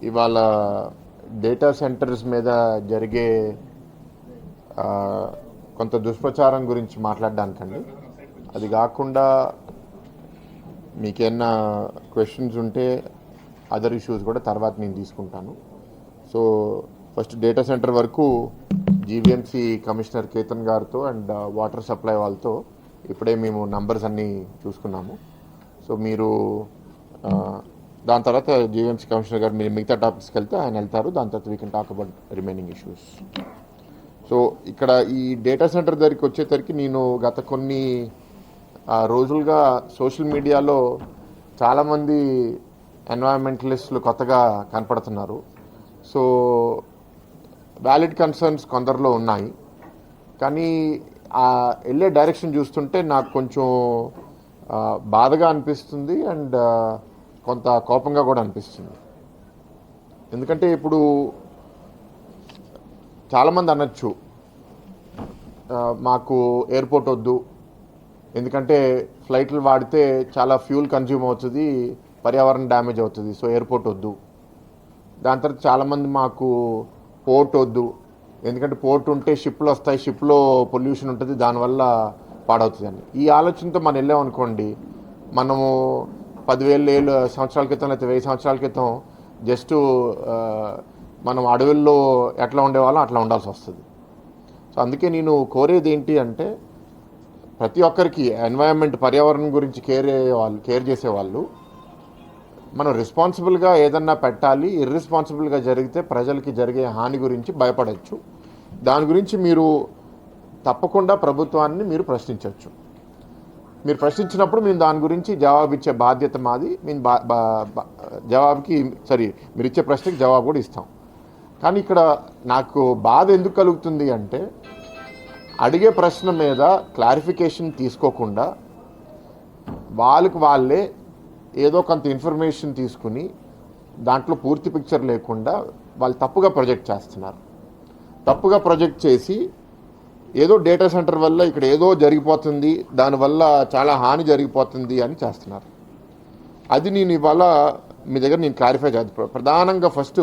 ఇవాళ data centres మీద జరిగే కొంత దుష్ప్రచారం గురించి మాట్లాడడానికండి. అది కాకుండా మీకేమన్నా క్వశ్చన్స్ ఉంటే అదర్ ఇష్యూస్ కూడా తర్వాత నేను తీసుకుంటాను. సో ఫస్ట్ డేటా సెంటర్ వరకు జీవీఎంసీ కమిషనర్ కేతన్ గారితో అండ్ వాటర్ సప్లై వాళ్ళతో ఇప్పుడే మేము నంబర్స్ అన్నీ చూసుకున్నాము. సో మీరు దాని తర్వాత జీవీఎంసీ కమిషనర్ గారు మీరు మిగతా టాపిక్స్కి వెళ్తే ఆయన వెళ్తారు. దాని తర్వాత we can talk about remaining issues. So ఇక్కడ ఈ డేటా సెంటర్ దగ్గరికి వచ్చేసరికి నేను గత కొన్ని రోజులుగా సోషల్ మీడియాలో చాలామంది ఎన్వైరన్మెంటలిస్టులు కొత్తగా కనపడుతున్నారు. సో వ్యాలిడ్ కన్సర్న్స్ కొందరిలో ఉన్నాయి, కానీ ఆ వెళ్ళే డైరెక్షన్ చూస్తుంటే నాకు కొంచెం బాధగా అనిపిస్తుంది అండ్ కొంత కోపంగా కూడా అనిపిస్తుంది. ఎందుకంటే ఇప్పుడు చాలామంది అనొచ్చు మాకు ఎయిర్పోర్ట్ వద్దు, ఎందుకంటే ఫ్లైట్లు వాడితే చాలా ఫ్యూల్ కన్జ్యూమ్ అవుతుంది, పర్యావరణ డ్యామేజ్ అవుతుంది, సో ఎయిర్పోర్ట్ వద్దు. దాని తర్వాత చాలామంది మాకు పోర్ట్ వద్దు, ఎందుకంటే పోర్ట్ ఉంటే షిప్లు వస్తాయి, షిప్లో పొల్యూషన్ ఉంటుంది, దానివల్ల పాడవుతుంది అని. ఈ ఆలోచనతో మనం వెళ్ళామనుకోండి, మనము 10,000 సంవత్సరాల క్రితం లేకపోతే 1000 సంవత్సరాల క్రితం జస్ట్ మనం అడవుల్లో ఎట్లా ఉండేవాళ్ళం అట్లా ఉండాల్సి వస్తుంది. సో అందుకే నేను కోరేది ఏంటి అంటే, ప్రతి ఒక్కరికి ఎన్వైరన్మెంట్ పర్యావరణం గురించి కేర్ చేసేవాళ్ళు మనం రెస్పాన్సిబుల్గా ఏదన్నా పెట్టాలి. ఇర్రెస్పాన్సిబుల్గా జరిగితే ప్రజలకి జరిగే హాని గురించి భయపడవచ్చు. దాని గురించి మీరు తప్పకుండా ప్రభుత్వాన్ని మీరు ప్రశ్నించవచ్చు. మీరు ప్రశ్నించినప్పుడు మేము దాని గురించి జవాబిచ్చే బాధ్యత మాది. మేము మీరు ఇచ్చే ప్రశ్నకి జవాబు కూడా ఇస్తాం. కానీ ఇక్కడ నాకు బాధ ఎందుకు కలుగుతుంది అంటే, అడిగే ప్రశ్న మీద క్లారిఫికేషన్ తీసుకోకుండా వాళ్ళే ఏదో కొంత ఇన్ఫర్మేషన్ తీసుకుని దాంట్లో పూర్తి పిక్చర్ లేకుండా వాళ్ళు తప్పుగా ప్రొజెక్ట్ చేస్తున్నారు. తప్పుగా ప్రొజెక్ట్ చేసి ఏదో డేటా సెంటర్ వల్ల ఇక్కడ ఏదో జరిగిపోతుంది, దానివల్ల చాలా హాని జరిగిపోతుంది అని చేస్తున్నారు. అది నేను ఇవాళ మీ దగ్గర నేను క్లారిఫై చేస్తాను. ప్రధానంగా ఫస్ట్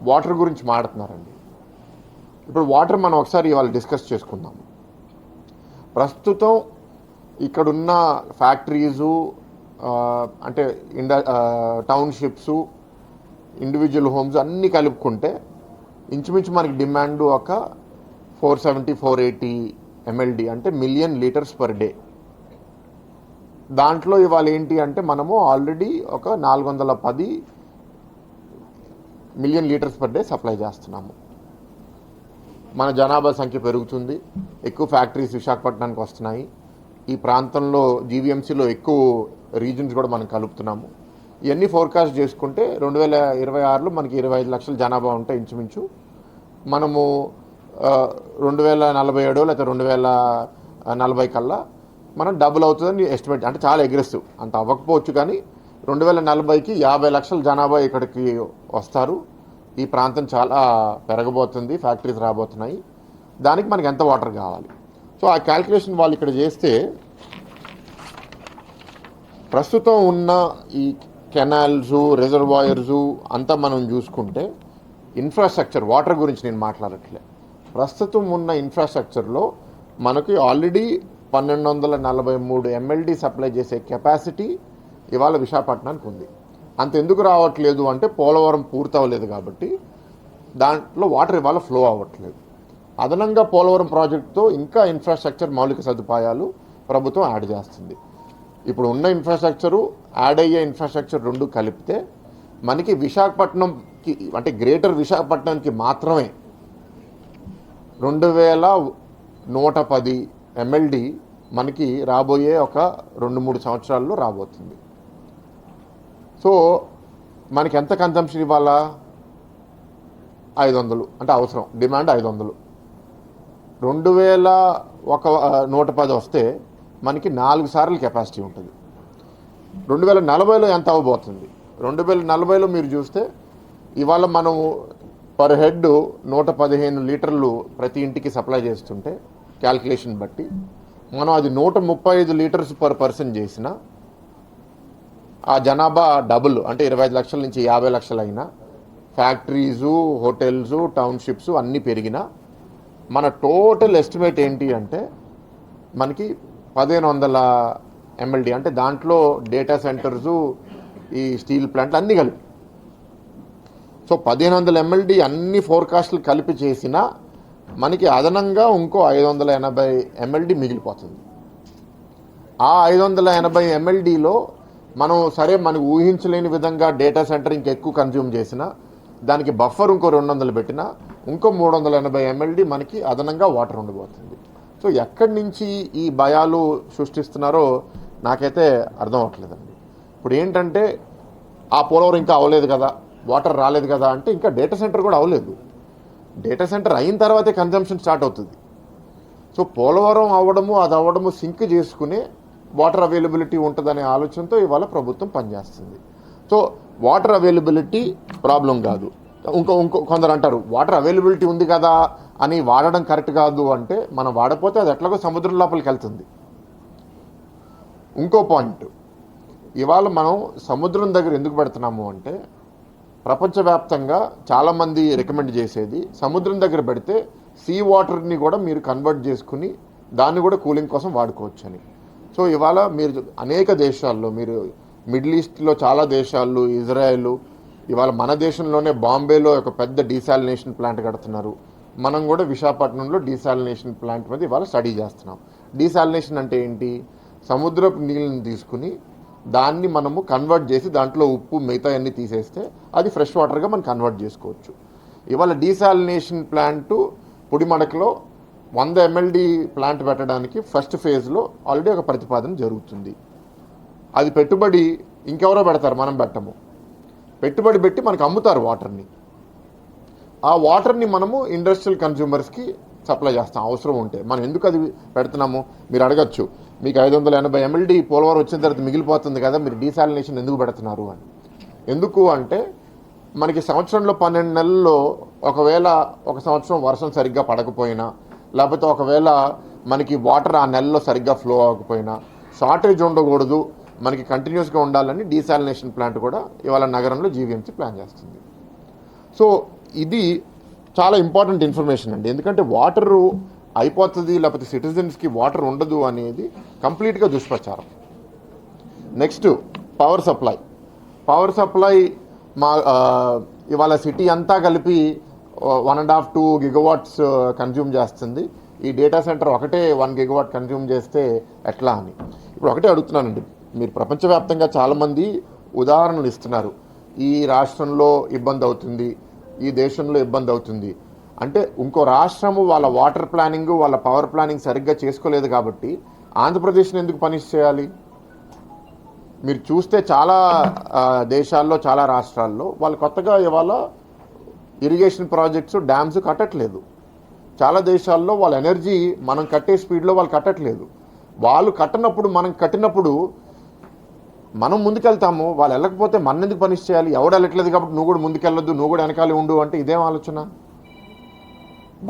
వాటర్ గురించి మాట్లాడుతున్నారండి. ఇప్పుడు వాటర్ మనం ఒకసారి ఇవాళ డిస్కస్ చేసుకుందాం. ప్రస్తుతం ఇక్కడున్న ఫ్యాక్టరీసు అంటే టౌన్షిప్స్, ఇండివిజువల్ హోమ్స్ అన్నీ కలుపుకుంటే ఇంచుమించు మనకి డిమాండ్ ఒక 470-480 MLD, అంటే మిలియన్ లీటర్స్ పర్ డే. దాంట్లో ఇవాళ ఏంటి అంటే మనము ఆల్రెడీ ఒక 410 million litres per day supply చేస్తున్నాము. మన జనాభా సంఖ్య పెరుగుతుంది, ఎక్కువ ఫ్యాక్టరీస్ విశాఖపట్నానికి వస్తున్నాయి. ఈ ప్రాంతంలో జీవీఎంసీలో ఎక్కువ రీజన్స్ కూడా మనం కలుపుతున్నాము. ఇవన్నీ ఫోర్కాస్ట్ చేసుకుంటే 2026లో మనకి 25 లక్షల జనాభా ఉంటే ఇంచుమించు మనము 2047 లేకపోతే 2040 కల్లా మనం డబుల్ అవుతుందని ఎస్టిమేట్. అంటే చాలా అగ్రెసివ్, అంత అవ్వకపోవచ్చు, కానీ 2040కి 50 లక్షల జనాభా ఇక్కడికి వస్తారు. ఈ ప్రాంతం చాలా పెరగబోతుంది, ఫ్యాక్టరీస్ రాబోతున్నాయి. దానికి మనకి ఎంత వాటర్ కావాలి? సో ఆ క్యాల్కులేషన్ వాళ్ళు ఇక్కడ చేస్తే ప్రస్తుతం ఉన్న ఈ కెనాల్స్, రిజర్వాయర్స్ అంతా మనం చూసుకుంటే ఇన్ఫ్రాస్ట్రక్చర్, వాటర్ గురించి నేను మాట్లాడట్లే, ప్రస్తుతం ఉన్న ఇన్ఫ్రాస్ట్రక్చర్లో మనకి ఆల్రెడీ 1243 MLD సప్లై చేసే కెపాసిటీ ఇవాళ విశాఖపట్నానికి ఉంది. అంత ఎందుకు రావట్లేదు అంటే పోలవరం పూర్తవలేదు కాబట్టి దాంట్లో వాటర్ ఇవాళ ఫ్లో అవ్వట్లేదు. అదనంగా పోలవరం ప్రాజెక్టుతో ఇంకా ఇన్ఫ్రాస్ట్రక్చర్, మౌలిక సదుపాయాలు ప్రభుత్వం యాడ్ చేస్తుంది. ఇప్పుడు ఉన్న ఇన్ఫ్రాస్ట్రక్చరు, యాడ్ అయ్యే ఇన్ఫ్రాస్ట్రక్చర్ రెండు కలిపితే మనకి విశాఖపట్నంకి, అంటే గ్రేటర్ విశాఖపట్నానికి మాత్రమే 2110 MLD మనకి రాబోయే ఒక 2-3 సంవత్సరాల్లో రాబోతుంది. సో మనకి ఎంత కన్జంప్షన్ ఇవ్వాలా? 500, అంటే అవసరం, డిమాండ్ 500. 2110 వస్తే మనకి 4 సార్లు కెపాసిటీ ఉంటుంది. 2040లో ఎంత అవ్వబోతుంది? 2040లో మీరు చూస్తే ఇవాళ మనం పర్ హెడ్ 115 లీటర్లు ప్రతి ఇంటికి సప్లై చేస్తుంటే క్యాల్కులేషన్ బట్టి మనం అది 135 లీటర్స్ పర్ పర్సన్ చేసిన ఆ జనాభా డబుల్, అంటే 25 లక్షల నుంచి 50 లక్షలు అయినా ఫ్యాక్టరీసు, హోటల్స్, టౌన్షిప్స్ అన్నీ పెరిగినా మన టోటల్ ఎస్టిమేట్ ఏంటి అంటే మనకి 1500 MLD, అంటే దాంట్లో డేటా సెంటర్సు, ఈ స్టీల్ ప్లాంట్లు అన్నీ కలిపి. సో 1500 MLD అన్ని ఫోర్కాస్ట్లు కలిపి చేసినా మనకి అదనంగా ఇంకో 580 MLD మిగిలిపోతుంది. ఆ 580 MLDలో మనం సరే మనకు ఊహించలేని విధంగా డేటా సెంటర్ ఇంకెక్కువ కన్జ్యూమ్ చేసినా దానికి బఫర్ ఇంకో 200 పెట్టినా ఇంకో 380 MLD మనకి అదనంగా వాటర్ ఉండిపోతుంది. సో ఎక్కడి నుంచి ఈ భయాలు సృష్టిస్తున్నారో నాకైతే అర్థం అవ్వట్లేదండి. ఇప్పుడు ఏంటంటే ఆ పోలవరం ఇంకా అవ్వలేదు కదా, వాటర్ రాలేదు కదా అంటే ఇంకా డేటా సెంటర్ కూడా అవ్వలేదు. డేటా సెంటర్ అయిన తర్వాతే కన్జంప్షన్ స్టార్ట్ అవుతుంది. సో పోలవరం అవ్వడము సింక్ చేసుకునే వాటర్ అవైలబిలిటీ ఉంటుందనే ఆలోచనతో ఇవాళ ప్రభుత్వం పనిచేస్తుంది. సో వాటర్ అవైలబిలిటీ ప్రాబ్లం కాదు. ఇంకో కొందరు అంటారు వాటర్ అవైలబిలిటీ ఉంది కదా అని వాడడం కరెక్ట్ కాదు అంటే, మనం వాడపోతే అది ఎట్లాగో సముద్రం లోపలికి వెళ్తుంది. ఇంకో పాయింట్, ఇవాళ మనం సముద్రం దగ్గర ఎందుకు పెడుతున్నాము అంటే ప్రపంచవ్యాప్తంగా చాలామంది రికమెండ్ చేసేది సముద్రం దగ్గర పెడితే సీ వాటర్ని కూడా మీరు కన్వర్ట్ చేసుకుని దాన్ని కూడా కూలింగ్ కోసం వాడుకోవచ్చు అని. సో ఇవాళ మీరు అనేక దేశాల్లో, మీరు మిడిల్ ఈస్ట్లో చాలా దేశాలు, ఇజ్రాయెల్, ఇవాళ మన దేశంలోనే బాంబేలో ఒక పెద్ద డీసాలినేషన్ ప్లాంట్ కడుతున్నారు. మనం కూడా విశాఖపట్నంలో డీసాలినేషన్ ప్లాంట్ మీద ఇవాళ స్టడీ చేస్తున్నాం. డీసాలినేషన్ అంటే ఏంటి? సముద్రపు నీళ్ళని తీసుకుని దాన్ని మనము కన్వర్ట్ చేసి దాంట్లో ఉప్పు మిగతా అన్నీ తీసేస్తే అది ఫ్రెష్ వాటర్గా మనం కన్వర్ట్ చేసుకోవచ్చు. ఇవాళ డీసాలినేషన్ ప్లాంటు పుడిమడకలో 100 MLD ప్లాంట్ పెట్టడానికి ఫస్ట్ ఫేజ్లో ఆల్రెడీ ఒక ప్రతిపాదన జరుగుతుంది. అది పెట్టుబడి ఇంకెవరో పెడతారు, మనం పెట్టము. పెట్టుబడి పెట్టి మనకు అమ్ముతారు వాటర్ని. ఆ వాటర్ని మనము ఇండస్ట్రియల్ కన్జ్యూమర్స్కి సప్లై చేస్తాం అవసరం ఉంటే. మనం ఎందుకు అది పెడుతున్నాము మీరు అడగచ్చు. మీకు 580 MLD పోలవరం వచ్చిన తర్వాత మిగిలిపోతుంది కదా, మీరు డీసాలినేషన్ ఎందుకు పెడుతున్నారు అని. ఎందుకు అంటే మనకి సంవత్సరంలో 12 నెలల్లో ఒకవేళ ఒక సంవత్సరం వర్షం సరిగ్గా పడకపోయినా, లేకపోతే ఒకవేళ మనకి వాటర్ ఆ నెలలో సరిగ్గా ఫ్లో అవ్వకపోయినా, షార్టేజ్ ఉండకూడదు, మనకి కంటిన్యూస్గా ఉండాలని డీసాలినేషన్ ప్లాంట్ కూడా ఇవాళ నగరంలో జీవీఎంసీ ప్లాన్ చేస్తుంది. సో ఇది చాలా ఇంపార్టెంట్ ఇన్ఫర్మేషన్ అండి. ఎందుకంటే వాటరు అయిపోతుంది లేకపోతే సిటిజన్స్కి వాటర్ ఉండదు అనేది కంప్లీట్గా దుష్ప్రచారం. నెక్స్ట్ పవర్ సప్లై మా ఇవాళ సిటీ అంతా కలిపి 1.5-2 గీగావాట్స్ కన్జ్యూమ్ చేస్తుంది. ఈ డేటా సెంటర్ ఒకటే 1 GW కన్జ్యూమ్ చేస్తే ఎట్లా అని ఇప్పుడు ఒకటే అడుగుతున్నానండి. మీరు ప్రపంచవ్యాప్తంగా చాలామంది ఉదాహరణలు ఇస్తున్నారు. ఈ రాష్ట్రంలో ఇబ్బంది అవుతుంది, ఈ దేశంలో ఇబ్బంది అవుతుంది అంటే ఇంకో రాష్ట్రము వాళ్ళ వాటర్ ప్లానింగ్, వాళ్ళ పవర్ ప్లానింగ్ సరిగ్గా చేసుకోలేదు కాబట్టి ఆంధ్రప్రదేశ్ని ఎందుకు పనిష్ చేయాలి? మీరు చూస్తే చాలా దేశాల్లో, చాలా రాష్ట్రాల్లో వాళ్ళు కొత్తగా ఇవాళ ఇరిగేషన్ ప్రాజెక్ట్స్, డ్యామ్స్ కట్టట్లేదు. చాలా దేశాల్లో వాళ్ళ ఎనర్జీ మనం కట్టే స్పీడ్లో వాళ్ళు కట్టట్లేదు. వాళ్ళు కట్టనప్పుడు, మనం కట్టినప్పుడు మనం ముందుకెళ్తాము, వాళ్ళు వెళ్ళకపోతే మన ఎందుకు పనిష్ చేయాలి? ఎవడు వెళ్ళట్లేదు కాబట్టి నువ్వు కూడా ముందుకెళ్ళొద్దు, నువ్వు కూడా వెనకాలే ఉండు అంటే ఇదేం ఆలోచన?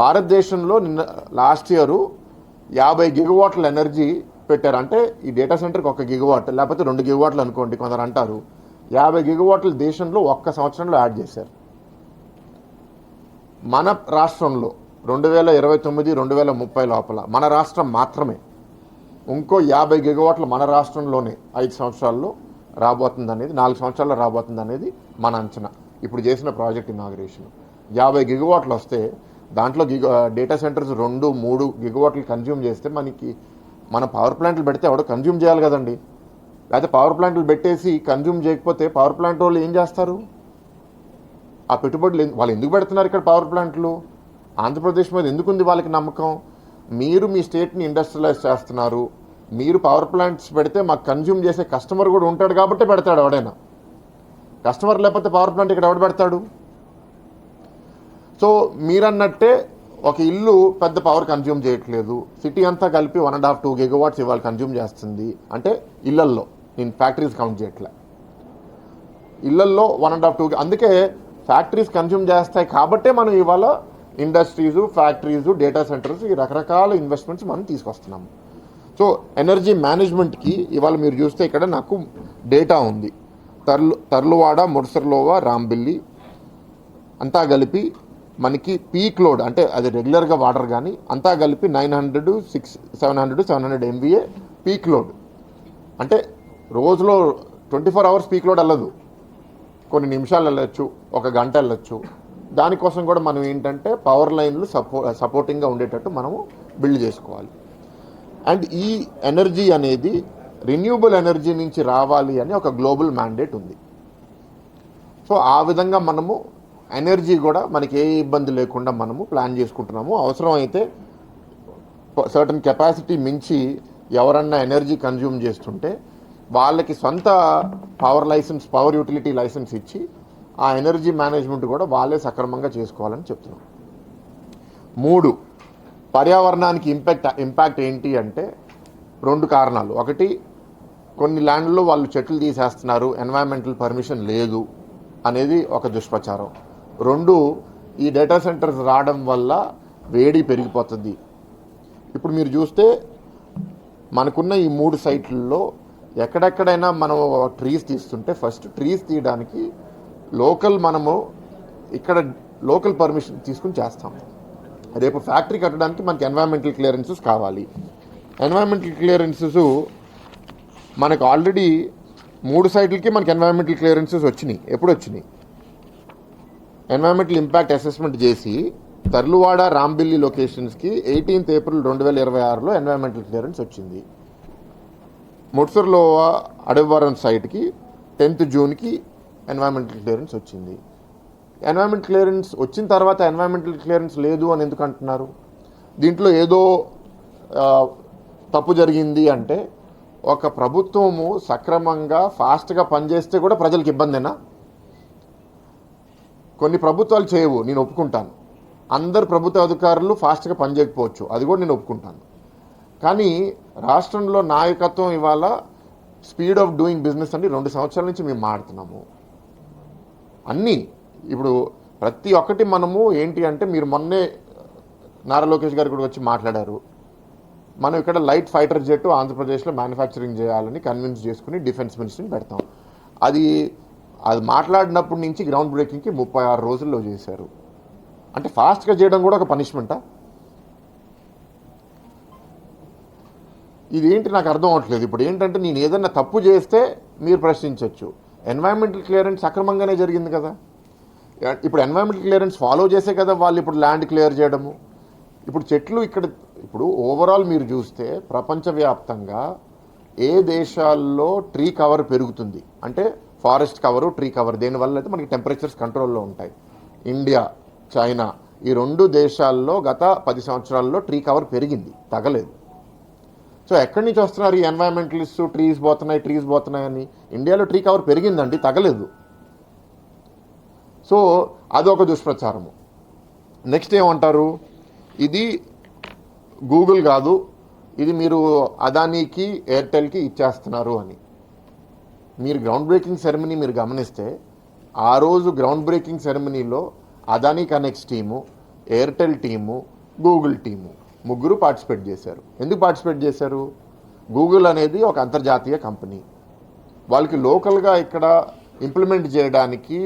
భారతదేశంలో నిన్న లాస్ట్ ఇయర్ 50 GW ఎనర్జీ పెట్టారు. అంటే ఈ డేటా సెంటర్కి 1 GW లేకపోతే 2 GW అనుకోండి, కొందరు అంటారు. 50 GW దేశంలో ఒక్క సంవత్సరంలో యాడ్ చేశారు. మన రాష్ట్రంలో 2029-2030 లోపల మన రాష్ట్రం మాత్రమే ఇంకో 50 GW మన రాష్ట్రంలోనే 5 సంవత్సరాల్లో రాబోతుంది అనేది, 4 సంవత్సరాల్లో రాబోతుంది అనేది మన అంచనా. ఇప్పుడు చేసిన ప్రాజెక్ట్ ఇనాగరేషన్ 50 GW వస్తే దాంట్లో డేటా సెంటర్స్ 2-3 GW కన్జ్యూమ్ చేస్తే మన పవర్ ప్లాంట్లు పెడితే ఎవడో కన్జ్యూమ్ చేయాలి కదండి. లేకపోతే పవర్ ప్లాంట్లు పెట్టేసి కన్జ్యూమ్ చేయకపోతే పవర్ ప్లాంట్ వాళ్ళు ఏం చేస్తారు? ఆ పెట్టుబడులు వాళ్ళు ఎందుకు పెడుతున్నారు ఇక్కడ పవర్ ప్లాంట్లు? ఆంధ్రప్రదేశ్ మీద ఎందుకుంది వాళ్ళకి నమ్మకం? మీరు మీ స్టేట్ని ఇండస్ట్రియలైజ్ చేస్తున్నారు, మీరు పవర్ ప్లాంట్స్ పెడితే మాకు కన్జ్యూమ్ చేసే కస్టమర్ కూడా ఉంటాడు కాబట్టి పెడతాడు. ఎవడైనా కస్టమర్ లేకపోతే పవర్ ప్లాంట్ ఇక్కడ ఎవడు పెడతాడు? సో మీరన్నట్టే ఒక ఇల్లు పెద్ద పవర్ కన్జ్యూమ్ చేయట్లేదు, సిటీ అంతా కలిపి 1.5-2 GW ఇవాళ కన్జ్యూమ్ చేస్తుంది అంటే ఇళ్లల్లో, నేను ఫ్యాక్టరీస్ కౌంట్ చేయట్లే, ఇళ్లల్లో 1.5-2. అందుకే ఫ్యాక్టరీస్ కన్జ్యూమ్ చేస్తాయి కాబట్టే మనం ఇవాళ ఇండస్ట్రీసు, ఫ్యాక్టరీసు, డేటా సెంటర్స్, ఈ రకరకాల ఇన్వెస్ట్మెంట్స్ మనం తీసుకొస్తున్నాము. సో ఎనర్జీ మేనేజ్మెంట్కి ఇవాళ మీరు చూస్తే ఇక్కడ నాకు డేటా ఉంది. తర్లువాడ, ముడసర్లోవా, రాంబిల్లి, అంతా కలిపి మనకి పీక్ లోడ్ అంటే అది రెగ్యులర్గా వాటర్ కానీ అంతా కలిపి 700 MVA పీక్ లోడ్. అంటే రోజులో 24 అవర్స్ పీక్ లోడ్ వెళ్ళదు, కొన్ని నిమిషాలు వెళ్ళచ్చు, ఒక గంట వెళ్ళచ్చు. దానికోసం కూడా మనం ఏంటంటే పవర్ లైన్లు సపోర్టింగ్గా ఉండేటట్టు మనము బిల్డ్ చేసుకోవాలి. అండ్ ఈ ఎనర్జీ అనేది రెన్యూబుల్ ఎనర్జీ నుంచి రావాలి అని ఒక గ్లోబల్ మ్యాండేట్ ఉంది. సో ఆ విధంగా మనము ఎనర్జీ కూడా మనకి ఏ ఇబ్బంది లేకుండా మనము ప్లాన్ చేసుకుంటున్నాము. అవసరం అయితే సర్టన్ కెపాసిటీ మించి ఎవరన్నా ఎనర్జీ కన్జ్యూమ్ చేస్తుంటే వాళ్ళకి సొంత పవర్ యూటిలిటీ లైసెన్స్ ఇచ్చి ఆ ఎనర్జీ మేనేజ్మెంట్ కూడా వాళ్ళే సక్రమంగా చేసుకోవాలని చెప్తున్నాం. 3, పర్యావరణానికి ఇంపాక్ట్ ఏంటి అంటే 2 కారణాలు. ఒకటి, కొన్ని ల్యాండ్లో వాళ్ళు చెట్లు తీసేస్తున్నారు, ఎన్వైరన్మెంటల్ పర్మిషన్ లేదు అనేది ఒక దుష్ప్రచారం. 2, ఈ డేటా సెంటర్స్ రావడం వల్ల వేడి పెరిగిపోతుంది. ఇప్పుడు మీరు చూస్తే మనకున్న ఈ 3 సైట్లలో ఎక్కడెక్కడైనా మనం ట్రీస్ తీస్తుంటే ఫస్ట్ ట్రీస్ తీయడానికి మనము ఇక్కడ లోకల్ పర్మిషన్ తీసుకుని చేస్తాం. రేపు ఫ్యాక్టరీ కట్టడానికి మనకి ఎన్వైరన్మెంటల్ క్లియరెన్సెస్ కావాలి. ఎన్వైరన్మెంటల్ క్లియరెన్సెస్ మనకు ఆల్రెడీ 3 సైట్లకి మనకి ఎన్వైరన్మెంటల్ క్లియరెన్సెస్ వచ్చినాయి. ఎప్పుడు వచ్చినాయి? ఎన్వైరన్మెంటల్ ఇంపాక్ట్ అసెస్మెంట్ చేసి తర్లువాడ, రాంబిల్లి లొకేషన్స్కి 18 ఏప్రిల్ 2026లో ఎన్వైరన్మెంటల్ క్లియరెన్స్ వచ్చింది. ముడ్సర్లో అడవివరం సైట్కి 10th జూన్కి ఎన్వైరన్మెంటల్ క్లియరెన్స్ వచ్చింది. ఎన్వైరన్మెంటల్ క్లియరెన్స్ వచ్చిన తర్వాత ఎన్వైరన్మెంటల్ క్లియరెన్స్ లేదు అని ఎందుకు అంటున్నారు? దీంట్లో ఏదో తప్పు జరిగింది అంటే ఒక ప్రభుత్వము సక్రమంగా ఫాస్ట్గా పనిచేస్తే కూడా ప్రజలకు ఇబ్బందేనా? కొన్ని ప్రభుత్వాలు చేయవు, నేను ఒప్పుకుంటాను. అందరు ప్రభుత్వ అధికారులు ఫాస్ట్గా పనిచేయకపోవచ్చు, అది కూడా నేను ఒప్పుకుంటాను. కానీ రాష్ట్రంలో నాయకత్వం ఇవాళ స్పీడ్ ఆఫ్ డూయింగ్ బిజినెస్ అని 2 సంవత్సరాల నుంచి మేము మాడుతున్నాము. అన్నీ ఇప్పుడు ప్రతి ఒక్కటి మనము ఏంటి అంటే, మీరు మొన్నే నారా లోకేష్ గారు కూడా వచ్చి మాట్లాడారు. మనం ఇక్కడ లైట్ ఫైటర్ జెట్ ఆంధ్రప్రదేశ్లో మ్యానుఫ్యాక్చరింగ్ చేయాలని కన్విన్స్ చేసుకుని డిఫెన్స్ మినిస్ట్రీని పెడతాం. అది మాట్లాడినప్పటి నుంచి గ్రౌండ్ బ్రేకింగ్కి 36 రోజుల్లో చేశారు. అంటే ఫాస్ట్గా చేయడం కూడా ఒక పనిష్మెంటా? ఇదేంటి నాకు అర్థం అవ్వట్లేదు. ఇప్పుడు ఏంటంటే నేను ఏదైనా తప్పు చేస్తే మీరు ప్రశ్నించవచ్చు. ఎన్వైరన్మెంటల్ క్లియరెన్స్ సక్రమంగానే జరిగింది కదా. ఇప్పుడు ఎన్వైరన్మెంటల్ క్లియరెన్స్ ఫాలో చేసే కదా వాళ్ళు ఇప్పుడు ల్యాండ్ క్లియర్ చేయడము. ఇప్పుడు చెట్లు ఇప్పుడు ఓవరాల్ మీరు చూస్తే ప్రపంచవ్యాప్తంగా ఏ దేశాల్లో ట్రీ కవర్ పెరుగుతుంది అంటే ఫారెస్ట్ కవరు, ట్రీ కవర్, దేనివల్ల అయితే మనకి టెంపరేచర్స్ కంట్రోల్లో ఉంటాయి. ఇండియా, చైనా, ఈ 2 దేశాల్లో గత 10 సంవత్సరాల్లో ట్రీ కవర్ పెరిగింది, తగ్గలేదు. సో ఎక్కడి నుంచి వస్తున్నారు ఈ ఎన్వైరన్మెంటలిస్ట్? ట్రీస్ పోతున్నాయని. ఇండియాలో ట్రీ కవర్ పెరిగిందండి, తగ్గలేదు. సో అదొక దుష్ప్రచారము. నెక్స్ట్ ఏమంటారు, ఇది గూగుల్ కాదు, ఇది మీరు అదానీకి, ఎయిర్టెల్కి ఇచ్చేస్తున్నారు అని. మీరు గ్రౌండ్ బ్రేకింగ్ సెరమనీ మీరు గమనిస్తే ఆ రోజు గ్రౌండ్ బ్రేకింగ్ సెరమనీలో Adani connects team, Airtel team, Google team 3 participate చేశారు. ఎందుకు పార్టిసిపేట్ చేశారు? గూగుల్ అనేది ఒక అంతర్జాతీయ కంపెనీ. వాళ్ళకి లోకల్గా ఇక్కడ ఇంప్లిమెంట్ చేయడానికి,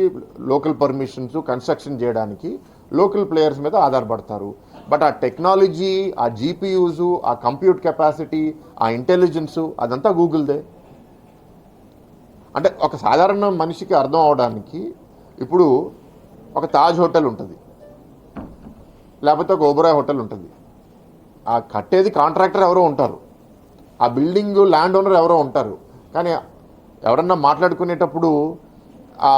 లోకల్ పర్మిషన్స్, కన్స్ట్రక్షన్ చేయడానికి లోకల్ ప్లేయర్స్ మీద ఆధారపడతారు. బట్ ఆ టెక్నాలజీ, ఆ జీపీయూస్, ఆ కంప్యూట్ కెపాసిటీ, ఆ ఇంటెలిజెన్సు అదంతా గూగుల్దే. అంటే ఒక సాధారణ మనిషికి అర్థం అవడానికి, ఇప్పుడు ఒక తాజ్ హోటల్ ఉంటుంది, లేకపోతే ఒక ఓబరాయ్ హోటల్ ఉంటుంది. ఆ కట్టేది కాంట్రాక్టర్ ఎవరో ఉంటారు, ఆ బిల్డింగ్ ల్యాండ్ ఓనర్ ఎవరో ఉంటారు. కానీ ఎవరన్నా మాట్లాడుకునేటప్పుడు ఆ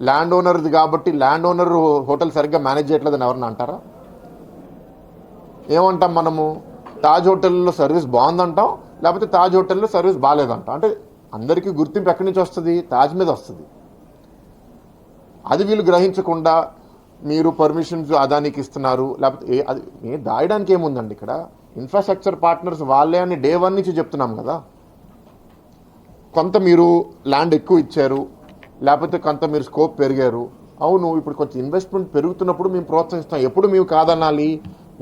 ల్యాండ్ ఓనర్ది కాబట్టి ల్యాండ్ ఓనర్ హోటల్ సరిగ్గా మేనేజ్ చేయట్లేదని ఎవరన్నా అంటారా? ఏమంటాం మనము? తాజ్ హోటల్లో సర్వీస్ బాగుందంటాం, లేకపోతే తాజ్ హోటల్లో సర్వీస్ బాగాలేదంటాం. అంటే అందరికీ గుర్తింపు ఎక్కడి నుంచి వస్తుంది? తాజ్ మీద వస్తుంది. అది వీళ్ళు గ్రహించకుండా మీరు పర్మిషన్స్ అదానికి ఇస్తున్నారు, లేకపోతే అది దాయడానికి ఏముందండి? ఇక్కడ ఇన్ఫ్రాస్ట్రక్చర్ పార్ట్నర్స్ వాళ్ళే అని డే 1 నుంచి చెప్తున్నాం కదా. కొంత మీరు ల్యాండ్ ఎక్కువ ఇచ్చారు, లేకపోతే కొంత మీరు స్కోప్ పెరిగారు. అవును, ఇప్పుడు కొంచెం ఇన్వెస్ట్మెంట్ పెరుగుతున్నప్పుడు మేము ప్రోత్సహిస్తాం. ఎప్పుడు మేము కాదనాలి?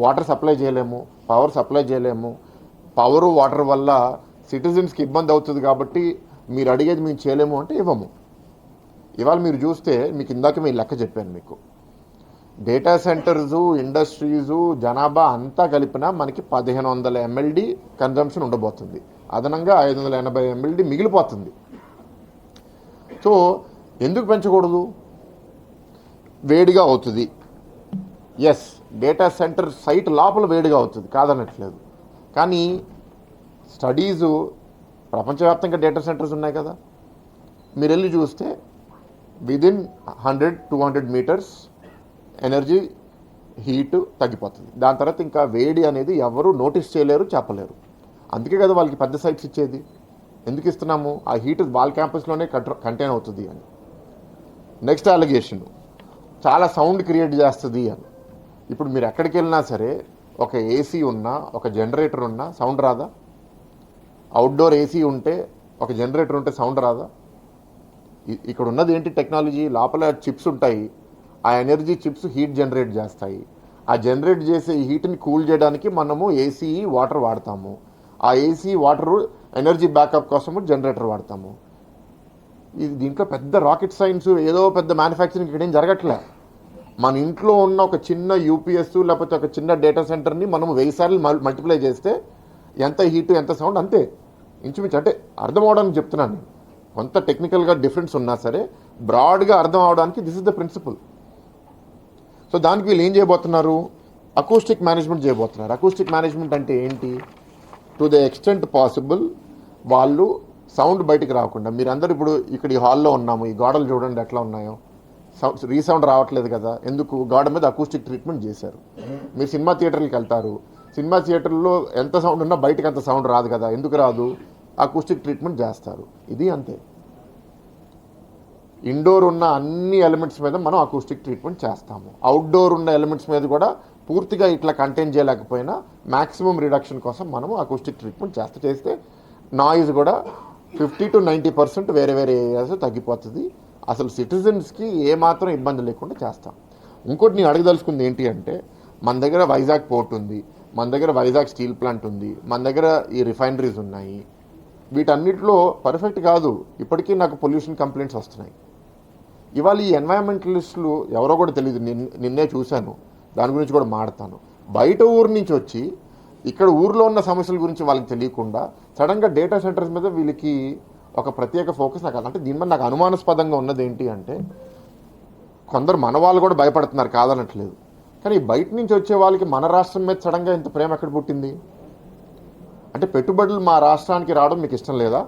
వాటర్ సప్లై చేయలేము, పవర్ సప్లై చేయలేము. పవరు వాటర్ వల్ల సిటిజన్స్కి ఇబ్బంది అవుతుంది కాబట్టి మీరు అడిగేది మేము చేయలేము అంటే ఇవ్వము. ఇవాళ మీరు చూస్తే మీకు ఇందాక మీ లెక్క చెప్పాను మీకు, డేటా సెంటర్సు, ఇండస్ట్రీసు, జనాభా అంతా కలిపినా మనకి 1500 MLD కన్జంప్షన్ ఉండబోతుంది. అదనంగా 580 MLD మిగిలిపోతుంది. సో ఎందుకు పెంచకూడదు? వేడిగా అవుతుంది. ఎస్, డేటా సెంటర్ సైట్ లోపల వేడిగా అవుతుంది, కాదనట్లేదు. కానీ స్టడీసు ప్రపంచవ్యాప్తంగా డేటా సెంటర్స్ ఉన్నాయి కదా, మీరు వెళ్ళి చూస్తే విదిన్ 100-200 మీటర్స్ ఎనర్జీ హీట్ తగ్గిపోతుంది. దాని తర్వాత ఇంకా వేడి అనేది ఎవరు నోటీస్ చేయలేరు, చెప్పలేరు. అందుకే కదా వాళ్ళకి పెద్ద సైట్స్ ఇచ్చేది. ఎందుకు ఇస్తున్నాము? ఆ హీట్ వాళ్ళ క్యాంపస్లోనే కంటైన్ అవుతుంది అని. నెక్స్ట్ అలిగేషన్, చాలా సౌండ్ క్రియేట్ చేస్తుంది అని. ఇప్పుడు మీరు ఎక్కడికి వెళ్ళినా సరే ఒక ఏసీ ఉన్నా, ఒక జనరేటర్ ఉన్నా సౌండ్ రాదా? అవుట్డోర్ ఏసీ ఉంటే, ఒక జనరేటర్ ఉంటే సౌండ్ రాదా? ఇక్కడ ఉన్నది ఏంటి టెక్నాలజీ? లోపల చిప్స్ ఉంటాయి. ఆ ఎనర్జీ చిప్స్ హీట్ జనరేట్ చేస్తాయి. ఆ జనరేట్ చేసే ఈ హీట్ని కూల్ చేయడానికి మనము ఏసీ వాటర్ వాడతాము. ఆ ఏసీ వాటర్ ఎనర్జీ బ్యాకప్ కోసము జనరేటర్ వాడతాము. ఇది దీంట్లో పెద్ద రాకెట్ సైన్స్, ఏదో పెద్ద మ్యానుఫ్యాక్చరింగ్ ఇక్కడ ఏం జరగట్లే. మన ఇంట్లో ఉన్న ఒక చిన్న యూపీఎస్ లేకపోతే ఒక చిన్న డేటా సెంటర్ని మనం 1000 సార్లు మల్టిప్లై చేస్తే ఎంత హీటు ఎంత సౌండ్ అంతే, ఇంచుమించు. అంటే అర్థం అవడానికి చెప్తున్నాను. కొంత టెక్నికల్గా డిఫరెన్స్ ఉన్నా సరే బ్రాడ్గా అర్థం అవడానికి this is the principle. So దానికి వీళ్ళు ఏం చేయబోతున్నారు? అకూస్టిక్ మేనేజ్మెంట్ చేయబోతున్నారు. అకూస్టిక్ మేనేజ్మెంట్ అంటే ఏంటి? టు ద ఎక్స్టెంట్ పాసిబుల్ వాళ్ళు సౌండ్ బయటికి రాకుండా, మీరందరూ ఇప్పుడు ఇక్కడ ఈ హాల్లో ఉన్నాము, ఈ గోడలు చూడండి ఎట్లా ఉన్నాయో, రీసౌండ్ రావట్లేదు కదా. ఎందుకు? గోడ మీద అకూస్టిక్ ట్రీట్మెంట్ చేశారు. మీరు సినిమా థియేటర్కి వెళ్తారు, సినిమా థియేటర్లో ఎంత సౌండ్ ఉన్నా బయటకు అంత సౌండ్ రాదు కదా. ఎందుకు రాదు? అకూస్టిక్ ట్రీట్మెంట్ చేస్తారు. ఇది అంతే. ఇండోర్ ఉన్న అన్ని ఎలిమెంట్స్ మీద మనం అకూస్టిక్ ట్రీట్మెంట్ చేస్తాము. అవుట్డోర్ ఉన్న ఎలిమెంట్స్ మీద కూడా పూర్తిగా ఇట్లా కంటైన్ చేయలేకపోయినా మ్యాక్సిమం రిడక్షన్ కోసం మనము అకూస్టిక్ ట్రీట్మెంట్ చేస్తే నాయిస్ కూడా 50-90% వేరే వేరే ఏరియాస్ తగ్గిపోతుంది. అసలు సిటిజన్స్కి ఏమాత్రం ఇబ్బంది లేకుండా చేస్తాం. ఇంకోటి నేను అడగదలుచుకుంది ఏంటి అంటే, మన దగ్గర వైజాగ్ పోర్ట్ ఉంది, మన దగ్గర వైజాగ్ స్టీల్ ప్లాంట్ ఉంది, మన దగ్గర ఈ రిఫైనరీస్ ఉన్నాయి. వీటన్నిటిలో పర్ఫెక్ట్ కాదు. ఇప్పటికీ నాకు పొల్యూషన్ కంప్లైంట్స్ వస్తున్నాయి. ఇవాళ ఈ ఎన్వైరన్మెంటలిస్టులు ఎవరో కూడా తెలియదు, నిన్నే చూశాను, దాని గురించి కూడా మాడతాను. బయట ఊరు నుంచి వచ్చి ఇక్కడ ఊర్లో ఉన్న సమస్యల గురించి వాళ్ళకి తెలియకుండా సడన్గా డేటా సెంటర్స్ మీద వీళ్ళకి ఒక ప్రత్యేక ఫోకస్. నాకు అంటే దీని మీద నాకు అనుమానాస్పదంగా ఉన్నది ఏంటి అంటే, కొందరు మన వాళ్ళు కూడా భయపడుతున్నారు, కాదనట్లేదు. కానీ బయట నుంచి వచ్చే వాళ్ళకి మన రాష్ట్రం మీద సడన్గా ఇంత ప్రేమ ఎక్కడ పుట్టింది? అంటే పెట్టుబడులు మా రాష్ట్రానికి రావడం మీకు ఇష్టం లేదా?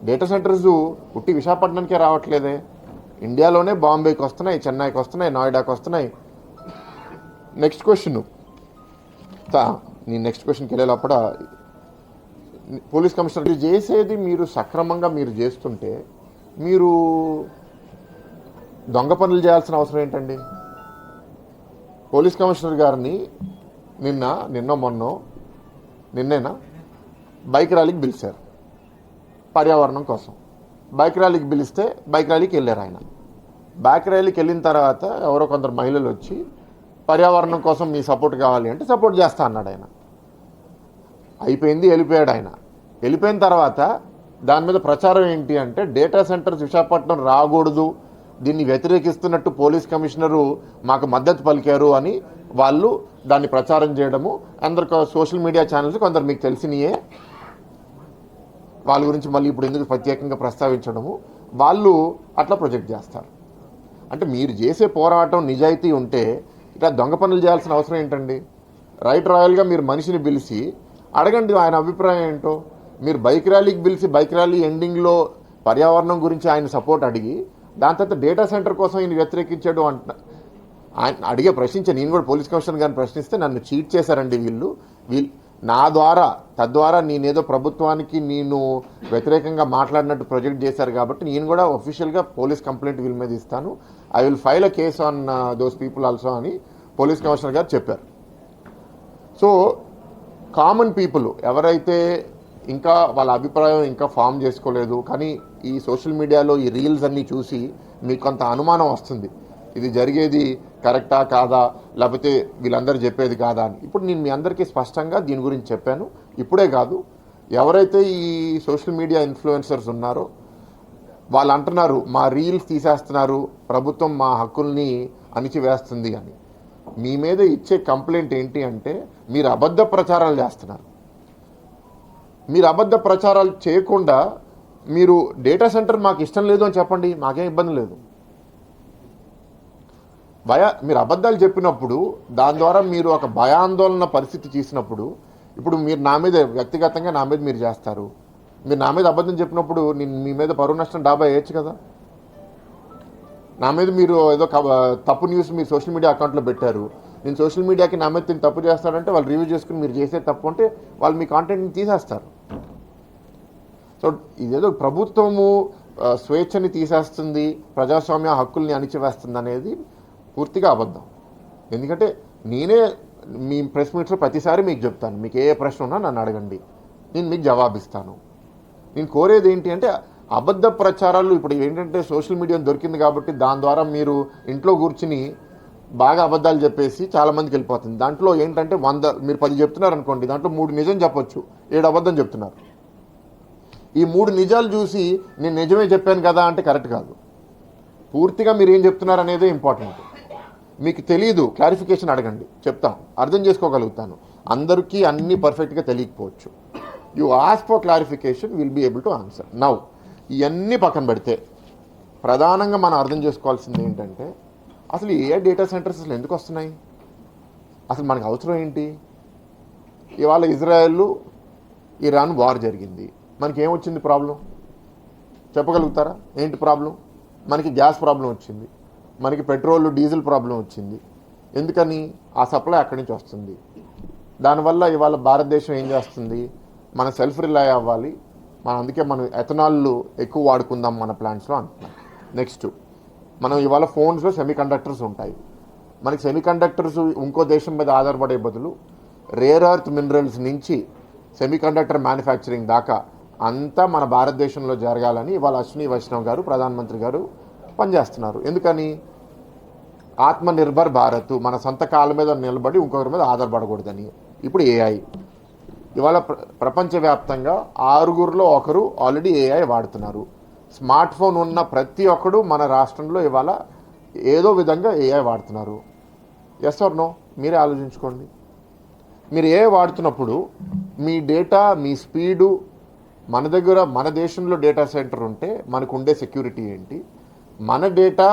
డేటా సెంటర్స్ పుట్టి విశాఖపట్నానికే రావట్లేదే. ఇండియాలోనే బాంబేకి వస్తున్నాయి, చెన్నైకి వస్తున్నాయి, నోయిడాకి వస్తున్నాయి. నెక్స్ట్ క్వశ్చన్, నేను నెక్స్ట్ క్వశ్చన్కి వెళ్ళేటప్పుడ పోలీస్ కమిషనర్ చేసేది మీరు సక్రమంగా మీరు చేస్తుంటే మీరు దొంగ పనులు చేయాల్సిన అవసరం ఏంటండి? పోలీస్ కమిషనర్ గారిని నిన్నేనా బైక్ ర్యాలీకి పిలిచారు పర్యావరణం కోసం. బైక్ ర్యాలీకి పిలిస్తే బైక్ ర్యాలీకి వెళ్ళారు ఆయన. బైక్ ర్యాలీకి వెళ్ళిన తర్వాత ఎవరో కొందరు మహిళలు వచ్చి పర్యావరణం కోసం మీ సపోర్ట్ కావాలి అంటే సపోర్ట్ చేస్తా అన్నాడు ఆయన. అయిపోయింది, వెళ్ళిపోయాడు ఆయన. వెళ్ళిపోయిన తర్వాత దాని మీద ప్రచారం ఏంటి అంటే, డేటా సెంటర్స్ విశాఖపట్నం రాకూడదు, దీన్ని వ్యతిరేకిస్తున్నట్టు పోలీస్ కమిషనరు మాకు మద్దతు పలికారు అని వాళ్ళు దాన్ని ప్రచారం చేయడము. అందరు సోషల్ మీడియా ఛానల్స్ కొందరు మీకు తెలిసినయే, వాళ్ళ గురించి మళ్ళీ ఇప్పుడు ఎందుకు ప్రత్యేకంగా ప్రస్తావించడము, వాళ్ళు అట్లా ప్రొజెక్ట్ చేస్తారు. అంటే మీరు చేసే పోరాటం నిజాయితీ ఉంటే ఇట్లా దొంగ పనులు చేయాల్సిన అవసరం ఏంటండి? రైట్ రాయల్గా మీరు మనిషిని పిలిచి అడగండి ఆయన అభిప్రాయం ఏంటో. మీరు బైక్ ర్యాలీకి పిలిచి బైక్ ర్యాలీ ఎండింగ్లో పర్యావరణం గురించి ఆయన సపోర్ట్ అడిగి దాని తర్వాత డేటా సెంటర్ కోసం ఈయన వ్యతిరేకించాడు అంట. ఆయన ప్రశ్నించే నేను కూడా పోలీస్ కమిషనర్ గారిని ప్రశ్నిస్తే నన్ను చీట్ చేశారండి వీళ్ళు నా ద్వారా తద్వారా నేనేదో ప్రభుత్వానికి నేను వ్యతిరేకంగా మాట్లాడినట్టు ప్రొజెక్ట్ చేశారు కాబట్టి నేను కూడా ఒఫీషియల్గా పోలీస్ కంప్లైంట్ వీళ్ళ మీద ఇస్తాను, I will file a case on those people also అని పోలీస్ కమిషనర్ గారు చెప్పారు. సో కామన్ పీపుల్ ఎవరైతే ఇంకా వాళ్ళ అభిప్రాయం ఇంకా ఫామ్ చేసుకోలేదు, కానీ ఈ సోషల్ మీడియాలో ఈ రీల్స్ అన్నీ చూసి మీకు కొంత అనుమానం వస్తుంది, ఇది జరిగేది కరెక్టా కాదా, లేకపోతే వీళ్ళందరూ చెప్పేది కాదా అని. ఇప్పుడు నేను మీ అందరికీ స్పష్టంగా దీని గురించి చెప్పాను. ఇప్పుడే కాదు, ఎవరైతే ఈ సోషల్ మీడియా ఇన్ఫ్లుయెన్సర్స్ ఉన్నారో వాళ్ళు అంటున్నారు మా రీల్స్ తీసేస్తున్నారు, ప్రభుత్వం మా హక్కుల్ని అణిచివేస్తుంది అని. మీ మీద ఇచ్చే కంప్లైంట్ ఏంటి అంటే మీరు అబద్ధ ప్రచారాలు చేస్తున్నారు. మీరు అబద్ధ ప్రచారాలు చేయకుండా మీరు డేటా సెంటర్ మాకు ఇష్టం లేదు అని చెప్పండి, మాకేం ఇబ్బంది లేదు. మీరు అబద్ధాలు చెప్పినప్పుడు దాని ద్వారా మీరు ఒక భయాందోళన పరిస్థితి చేసినప్పుడు, ఇప్పుడు మీరు నా మీద వ్యక్తిగతంగా నా మీద మీరు చేస్తారు, మీరు నా మీద అబద్ధం చెప్పినప్పుడు నేను మీ మీద పరువు నష్టం డాబా వేయచ్చు కదా. నా మీద మీరు ఏదో తప్పు న్యూస్ మీరు సోషల్ మీడియా అకౌంట్లో పెట్టారు, నేను సోషల్ మీడియాకి నా మీద తిని తప్పు చేస్తారంటే వాళ్ళు రివ్యూ చేసుకుని మీరు చేసే తప్పు అంటే వాళ్ళు మీ కాంటెంట్ని తీసేస్తారు. సో ఇదేదో ప్రభుత్వము స్వేచ్ఛని తీసేస్తుంది, ప్రజాస్వామ్య హక్కుల్ని అణిచివేస్తుంది అనేది పూర్తిగా అబద్ధం. ఎందుకంటే నేనే మీ ప్రెస్ మీట్స్లో ప్రతిసారి మీకు చెప్తాను, మీకు ఏ ప్రశ్న ఉన్నా నన్ను అడగండి, నేను మీకు జవాబిస్తాను. నేను కోరేది ఏంటి అంటే అబద్ధ ప్రచారాలు ఇప్పుడు ఏంటంటే సోషల్ మీడియా దొరికింది కాబట్టి దాని ద్వారా మీరు ఇంట్లో కూర్చుని బాగా అబద్ధాలు చెప్పేసి చాలామందికి వెళ్ళిపోతుంది. దాంట్లో ఏంటంటే మీరు 10 చెప్తున్నారు అనుకోండి, దాంట్లో 3 నిజం చెప్పొచ్చు, 7 అబద్ధం చెప్తున్నారు. ఈ 3 నిజాలు చూసి నేను నిజమే చెప్పాను కదా అంటే కరెక్ట్ కాదు. పూర్తిగా మీరు ఏం చెప్తున్నారు అనేదే ఇంపార్టెంట్. మీకు తెలియదు, క్లారిఫికేషన్ అడగండి, చెప్తాం, అర్థం చేసుకోగలుగుతాను. అందరికీ అన్నీ పర్ఫెక్ట్గా తెలియకపోవచ్చు. You ask for clarification, will be able to answer. Now ఇవన్నీ పక్కన పెడితే ప్రధానంగా మనం అర్థం చేసుకోవాల్సింది ఏంటంటే అసలు ఏ డేటా సెంటర్స్ అసలు ఎందుకు వస్తున్నాయి, అసలు మనకు అవసరం ఏంటి? ఇవాళ ఇజ్రాయెల్ ఇరాన్ వార్ జరిగింది, మనకి ఏమొచ్చింది ప్రాబ్లం చెప్పగలుగుతారా? ఏంటి ప్రాబ్లం? మనకి గ్యాస్ ప్రాబ్లం వచ్చింది, మనకి పెట్రోల్ డీజిల్ ప్రాబ్లం వచ్చింది. ఎందుకని? ఆ సప్లై అక్కడి నుంచి వస్తుంది. దానివల్ల ఇవాళ భారతదేశం ఏం చేస్తుంది, మన సెల్ఫ్ రిలై అవ్వాలి, అందుకే మనం ఎథనాల్ ఎక్కువ వాడుకుందాం మన ప్లాంట్స్లో అంటున్నాం. నెక్స్ట్, మనం ఇవాళ ఫోన్స్లో సెమీ కండక్టర్స్ ఉంటాయి. మనకి సెమీ కండక్టర్స్ ఇంకో దేశం మీద ఆధారపడే బదులు రేర్ ఎర్త్ మినరల్స్ నుంచి సెమీ కండక్టర్ మ్యానుఫ్యాక్చరింగ్ దాకా అంతా మన భారతదేశంలో జరగాలని ఇవాళ అశ్విని వైష్ణవ్ గారు, ప్రధానమంత్రి గారు పనిచేస్తున్నారు. ఎందుకని? ఆత్మనిర్భర్ భారత్, మన సొంత కాళ్ళ మీద నిలబడి ఇంకొకరి మీద ఆధారపడకూడదని. ఇప్పుడు ఏఐ ఇవాళ ప్రపంచవ్యాప్తంగా 6గురిలో ఒకరు ఆల్రెడీ ఏఐ వాడుతున్నారు. స్మార్ట్ ఫోన్ ఉన్న ప్రతి ఒక్కడు మన రాష్ట్రంలో ఇవాళ ఏదో విధంగా ఏఐ వాడుతున్నారు. Yes or no? మీరే ఆలోచించుకోండి. మీరు ఏఐ వాడుతున్నప్పుడు మీ డేటా, మీ స్పీడు, మన దేశంలో డేటా సెంటర్ ఉంటే మనకు ఉండే సెక్యూరిటీ ఏంటి, మన డేటా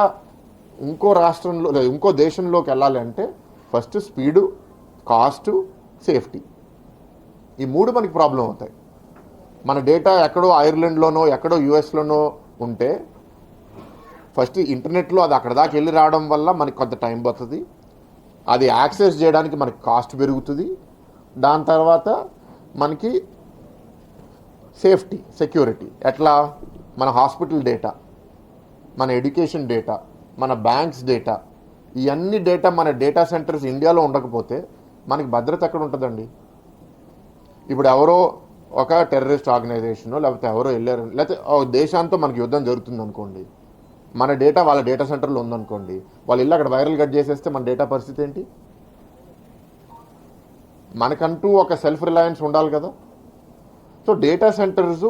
ఇంకో రాష్ట్రంలో ఇంకో దేశంలోకి వెళ్ళాలి అంటే ఫస్ట్ స్పీడు, కాస్టు, సేఫ్టీ, ఈ 3 మనకి ప్రాబ్లం అవుతాయి. మన డేటా ఎక్కడో ఐర్లాండ్లోనో ఎక్కడో యుఎస్లోనో ఉంటే ఫస్ట్ ఇంటర్నెట్లో అది అక్కడ దాకా వెళ్ళి రావడం వల్ల మనకి కొంత టైం పడుతుంది, అది యాక్సెస్ చేయడానికి మనకి కాస్ట్ పెరుగుతుంది. దాని తర్వాత మనకి సేఫ్టీ, సెక్యూరిటీ ఎట్లా? మన హాస్పిటల్ డేటా, మన ఎడ్యుకేషన్ డేటా, మన బ్యాంక్స్ డేటా, ఇవన్నీ డేటా మన డేటా సెంటర్స్ ఇండియాలో ఉండకపోతే మనకి భద్రత ఎక్కడ ఉంటుందండి? ఇప్పుడు ఎవరో ఒక టెర్రరిస్ట్ ఆర్గనైజేషనో లేకపోతే ఎవరో వెళ్ళారు, లేకపోతే దేశాంతో మనకి యుద్ధం జరుగుతుంది అనుకోండి, మన డేటా వాళ్ళ డేటా సెంటర్లో ఉందనుకోండి, వాళ్ళు వెళ్ళి అక్కడ వైరల్ కట్ చేసేస్తే మన డేటా పరిస్థితి ఏంటి? మనకంటూ ఒక సెల్ఫ్ రిలయన్స్ ఉండాలి కదా. సో డేటా సెంటర్స్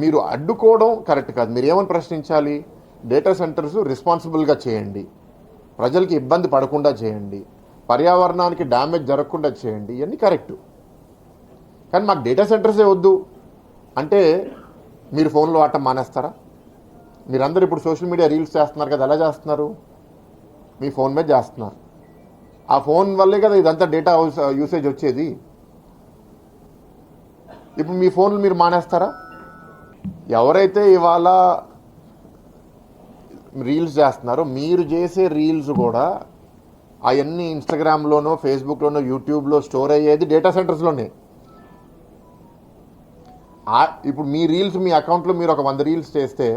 మీరు అడ్డుకోవడం కరెక్ట్ కాదు. మీరు ఏమని ప్రశ్నించాలి? డేటా సెంటర్స్ రెస్పాన్సిబుల్గా చేయండి, ప్రజలకి ఇబ్బంది పడకుండా చేయండి, పర్యావరణానికి డ్యామేజ్ జరగకుండా చేయండి, ఇవన్నీ కరెక్టు. కానీ మాకు డేటా సెంటర్సే వద్దు అంటే మీరు ఫోన్లో వాడటం మానేస్తారా? మీరందరూ ఇప్పుడు సోషల్ మీడియా రీల్స్ చేస్తున్నారు కదా, ఎలా చేస్తున్నారు? మీ ఫోన్ మీద చేస్తున్నారు. ఆ ఫోన్ వల్లే కదా ఇదంతా డేటా యూసేజ్ వచ్చేది. ఇప్పుడు మీ ఫోన్లు మీరు మానేస్తారా? ఎవరైతే ఇవాళ రీల్స్ చేస్తున్నారో మీరు చేసే రీల్స్ కూడా అవన్నీ ఇన్స్టాగ్రామ్లోనో, ఫేస్బుక్లోనో, యూట్యూబ్లో స్టోర్ అయ్యేది డేటా సెంటర్స్లోనే. ఇప్పుడు మీ రీల్స్ మీ అకౌంట్లో మీరు ఒక 100 రీల్స్ చేస్తే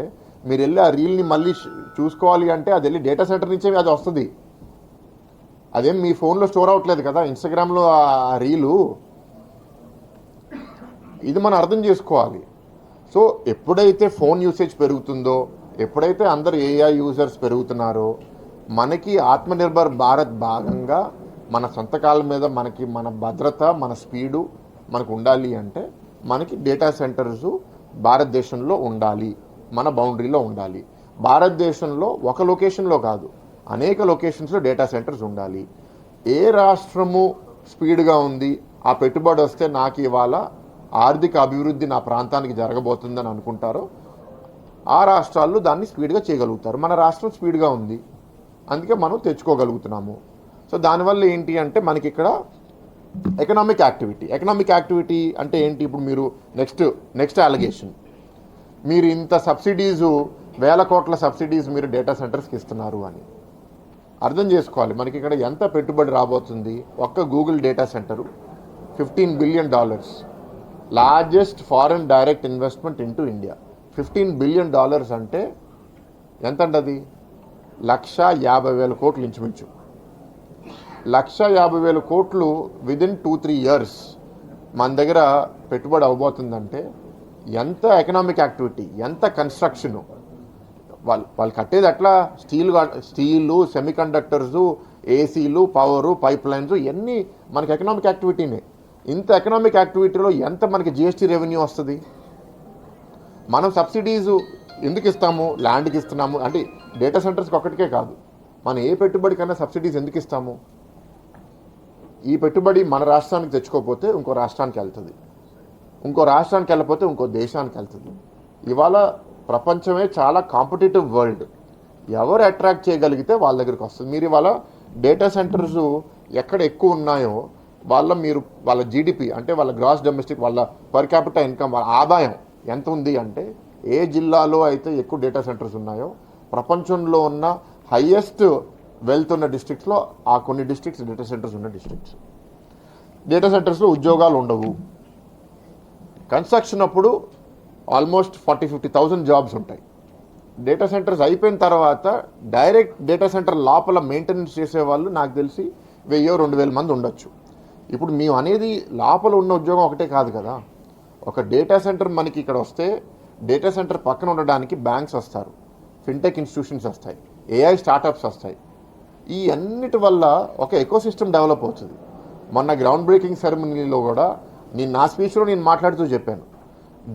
మీరు వెళ్ళి ఆ రీల్ని మళ్ళీ చూసుకోవాలి అంటే అది వెళ్ళి డేటా సెంటర్ నుంచే అది వస్తుంది. అదేం మీ ఫోన్లో స్టోర్ అవ్వట్లేదు కదా ఇన్స్టాగ్రామ్లో ఆ రీలు. ఇది మనం అర్థం చేసుకోవాలి. సో ఎప్పుడైతే ఫోన్ యూసేజ్ పెరుగుతుందో, ఎప్పుడైతే అందరు ఏఐ యూజర్స్ పెరుగుతున్నారో, మనకి ఆత్మనిర్భర్ భారత్ భాగంగా మన సొంత కాళ్ళ మీద మనకి మన భద్రత, మన స్పీడు మనకు ఉండాలి అంటే మనకి డేటా సెంటర్స్ భారతదేశంలో ఉండాలి. మన బౌండరీలో ఉండాలి. భారతదేశంలో ఒక లొకేషన్లో కాదు, అనేక లొకేషన్స్లో డేటా సెంటర్స్ ఉండాలి. ఏ రాష్ట్రము స్పీడ్గా ఉంది, ఆ పెట్టుబడి వస్తే నాకు ఇవాళ ఆర్థిక అభివృద్ధి నా ప్రాంతానికి జరగబోతుందని అనుకుంటారో ఆ రాష్ట్రాల్లో దాన్ని స్పీడ్గా చేయగలుగుతారు. మన రాష్ట్రం స్పీడ్గా ఉంది, అందుకే మనం తెచ్చుకోగలుగుతున్నాము. సో దానివల్ల ఏంటి అంటే మనకి ఇక్కడ ఎకనామిక్ యాక్టివిటీ అంటే ఏంటి? ఇప్పుడు మీరు నెక్స్ట్ అలిగేషన్, మీరు ఇంత సబ్సిడీసు, 1000 కోట్ల సబ్సిడీస్ మీరు డేటా సెంటర్స్కి ఇస్తున్నారు అని అర్థం చేసుకోవాలి. మనకి ఇక్కడ ఎంత పెట్టుబడి రాబోతుంది? ఒక్క Google data centre $15 billion, largest foreign direct investment into India. $15 billion అంటే ఎంత అండి? అది 150,000 కోట్లు ఇంచుమించు. 150,000 కోట్లు విదిన్ 2-3 ఇయర్స్ మన దగ్గర పెట్టుబడి అవబోతుందంటే ఎంత ఎకనామిక్ యాక్టివిటీ, ఎంత కన్స్ట్రక్షను. వాళ్ళు కట్టేది అట్లా స్టీలు, సెమీకండక్టర్సు, ఏసీలు, పవరు, పైప్ లైన్స్, ఇవన్నీ మనకి ఎకనామిక్ యాక్టివిటీనే. ఇంత ఎకనామిక్ యాక్టివిటీలో ఎంత మనకి జిఎస్టీ రెవెన్యూ వస్తుంది? మనం సబ్సిడీస్ ఎందుకు ఇస్తాము? ల్యాండ్కి ఇస్తున్నాము అంటే డేటా సెంటర్స్కి ఒక్కటికే కాదు, మనం ఏ పెట్టుబడికైనా సబ్సిడీస్ ఎందుకు ఇస్తాము? ఈ పెట్టుబడి మన రాష్ట్రానికి తెచ్చుకోకపోతే ఇంకో రాష్ట్రానికి వెళ్తుంది, ఇంకో రాష్ట్రానికి వెళ్ళకపోతే ఇంకో దేశానికి వెళ్తుంది. ఇవాళ ప్రపంచమే చాలా కాంపిటేటివ్ వరల్డ్. ఎవరు అట్రాక్ట్ చేయగలిగితే వాళ్ళ దగ్గరికి వస్తుంది. మీరు ఇవాళ డేటా సెంటర్స్ ఎక్కడ ఎక్కువ ఉన్నాయో వాళ్ళ జీడిపి అంటే వాళ్ళ గ్రాస్ డొమెస్టిక్, వాళ్ళ పర్ క్యాపిటల్ ఇన్కమ్, వాళ్ళ ఆదాయం ఎంత ఉంది అంటే ఏ జిల్లాలో అయితే ఎక్కువ డేటా సెంటర్స్ ఉన్నాయో ప్రపంచంలో ఉన్న హయ్యెస్ట్ వెల్త్ ఉన్న డిస్ట్రిక్ట్స్లో ఆ కొన్ని డిస్ట్రిక్ట్స్ డేటా సెంటర్స్ ఉన్న డిస్ట్రిక్ట్స్. డేటా సెంటర్స్లో ఉద్యోగాలు ఉండవు. కన్స్ట్రక్షన్ అప్పుడు ఆల్మోస్ట్ 40,000-50,000 జాబ్స్ ఉంటాయి. డేటా సెంటర్స్ అయిపోయిన తర్వాత డైరెక్ట్ డేటా సెంటర్ లోపల మెయింటెనెన్స్ చేసేవాళ్ళు నాకు తెలిసి 1,000-2,000 మంది ఉండొచ్చు. ఇప్పుడు మేము అనేది లోపల ఉన్న ఉద్యోగం ఒకటే కాదు కదా. ఒక డేటా సెంటర్ మనకి ఇక్కడ వస్తే డేటా సెంటర్ పక్కన ఉండడానికి బ్యాంక్స్ వస్తారు, ఫిన్టెక్ ఇన్స్టిట్యూషన్స్ వస్తాయి, ఏఐ స్టార్టప్స్ వస్తాయి. ఈ అన్నిటి వల్ల ఒక ఎకోసిస్టమ్ డెవలప్ అవుతుంది. మొన్న గ్రౌండ్ బ్రేకింగ్ సెరమనీలో కూడా నా స్పీచ్లో నేను మాట్లాడుతూ చెప్పాను,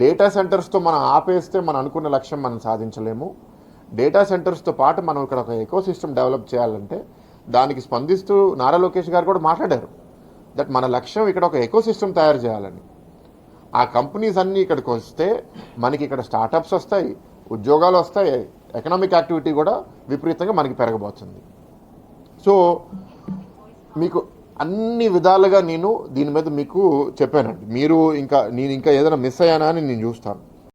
డేటా సెంటర్స్తో మనం ఆపేస్తే మనం అనుకున్న లక్ష్యం మనం సాధించలేము. డేటా సెంటర్స్తో పాటు మనం ఇక్కడ ఒక ఎకోసిస్టమ్ డెవలప్ చేయాలంటే దానికి స్పందిస్తూ నారా లోకేష్ గారు కూడా మాట్లాడారు దట్ మన లక్ష్యం ఇక్కడ ఒక ఎకోసిస్టమ్ తయారు చేయాలని. ఆ కంపెనీస్ అన్నీ ఇక్కడికి వస్తే మనకి ఇక్కడ స్టార్టప్స్ వస్తాయి, ఉద్యోగాలు వస్తాయి, ఎకనామిక్ యాక్టివిటీ కూడా విపరీతంగా మనకి పెరగబోతుంది. సో మీకు అన్ని విధాలుగా నేను దీని మీద మీకు చెప్పానండి. నేను ఇంకా ఏదైనా మిస్ అయ్యానా అని నేను చూస్తాను.